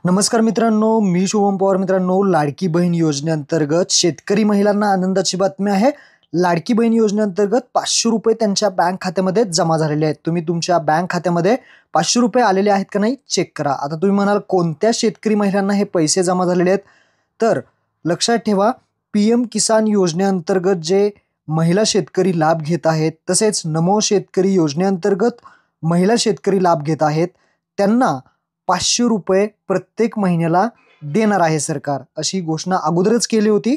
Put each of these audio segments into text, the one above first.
नमस्कार मित्रांनो, मी शुभम पवार. मित्रांनो, लाडकी बहीण योजनेअंतर्गत शेतकरी महिलांना आनंदाची बातमी आहे. लाडकी बहीण योजनेअंतर्गत 500 रुपये त्यांच्या बँक खात्यामध्ये जमा झालेले आहेत. तुम्ही तुमच्या बँक खात्यामध्ये 500 रुपये आलेले आहेत का नाही चेक करा. आता तुम्ही म्हणाल कोणत्या शेतकरी महिलांना हे पैसे जमा झालेले आहेत, तर लक्षात ठेवा, PM किसान योजनेअंतर्गत जे महिला शेतकरी लाभ घेत आहेत, तसेच नमो शेतकरी योजनेअंतर्गत महिला शेतकरी लाभ घेत आहेत, त्यांना 500 रुपये प्रत्येक महिन्याला देणार आहे सरकार, अशी घोषणा अगोदरच केली होती.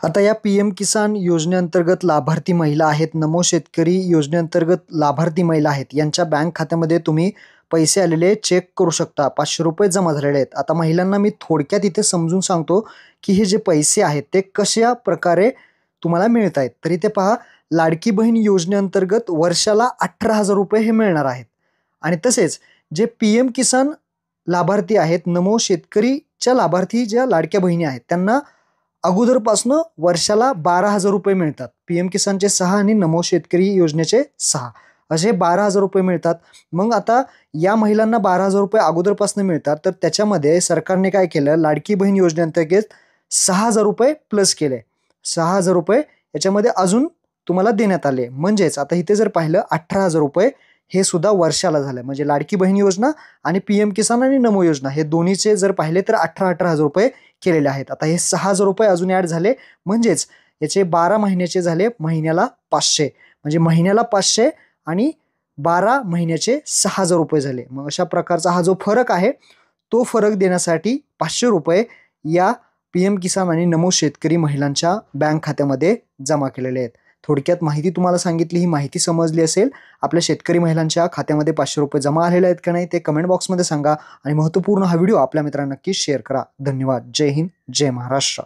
आता या PM किसान योजनेअंतर्गत लाभार्थी महिला आहेत, नमो शेतकरी योजनेअंतर्गत लाभार्थी महिला आहेत, यांच्या बँक खात्यामध्ये तुम्ही पैसे आलेले चेक करू शकता. 500 रुपये जमा झालेले आहेत. आता महिलांना मी थोडक्यात इथे समजून सांगतो की हे जे पैसे आहेत ते कशा प्रकारे तुम्हाला मिळत आहेत. तर इथे पहा, लाडकी बहीण योजनेअंतर्गत वर्षाला 18,000 रुपये हे मिळणार आहेत. आणि तसेच जे PM किसान लाभार्थी आहेत, नमो शेतकरीच्या लाभार्थी ज्या लाडक्या बहिणी आहेत, त्यांना अगोदरपासनं वर्षाला 12,000 रुपये मिळतात. PM किसानचे 6 आणि नमो शेतकरी योजनेचे 6, असे 12,000 रुपये मिळतात. मग आता या महिलांना 12,000 रुपये अगोदरपासून मिळतात, तर त्याच्यामध्ये सरकारने काय केलं, लाडकी बहीण योजनेअंतर्गत 6,000 रुपये प्लस केले. 6,000 रुपये याच्यामध्ये अजून तुम्हाला देण्यात आले. म्हणजेच आता इथे जर पाहिलं, 18,000 रुपये हे सुद्धा वर्षाला झालं. म्हणजे लाडकी बहीण योजना आणि PM किसान आणि नमो योजना हे दोन्हीचे जर पाहिले तर 18,000 रुपये केलेले आहेत. आता हे 6,000 रुपये अजून ॲड झाले, म्हणजेच याचे 12 महिन्याचे झाले, महिन्याला 500. म्हणजे महिन्याला 500 आणि 12 महिन्याचे 6,000 रुपये झाले. मग अशा प्रकारचा हा जो फरक आहे, तो फरक देण्यासाठी 500 रुपये या PM किसान आणि नमो शेतकरी महिलांच्या बँक खात्यामध्ये जमा केलेले आहेत. थोडक्यात माहिती तुम्हाला सांगितली, ही माहिती समजली असेल. आपल्या शेतकरी महिलांच्या खात्यामध्ये 500 रुपये जमा आलेले आहेत का नाही ते कमेंट बॉक्समध्ये सांगा आणि महत्त्वपूर्ण हा व्हिडिओ आपल्या मित्रांना नक्की शेअर करा. धन्यवाद. जय हिंद, जय महाराष्ट्र.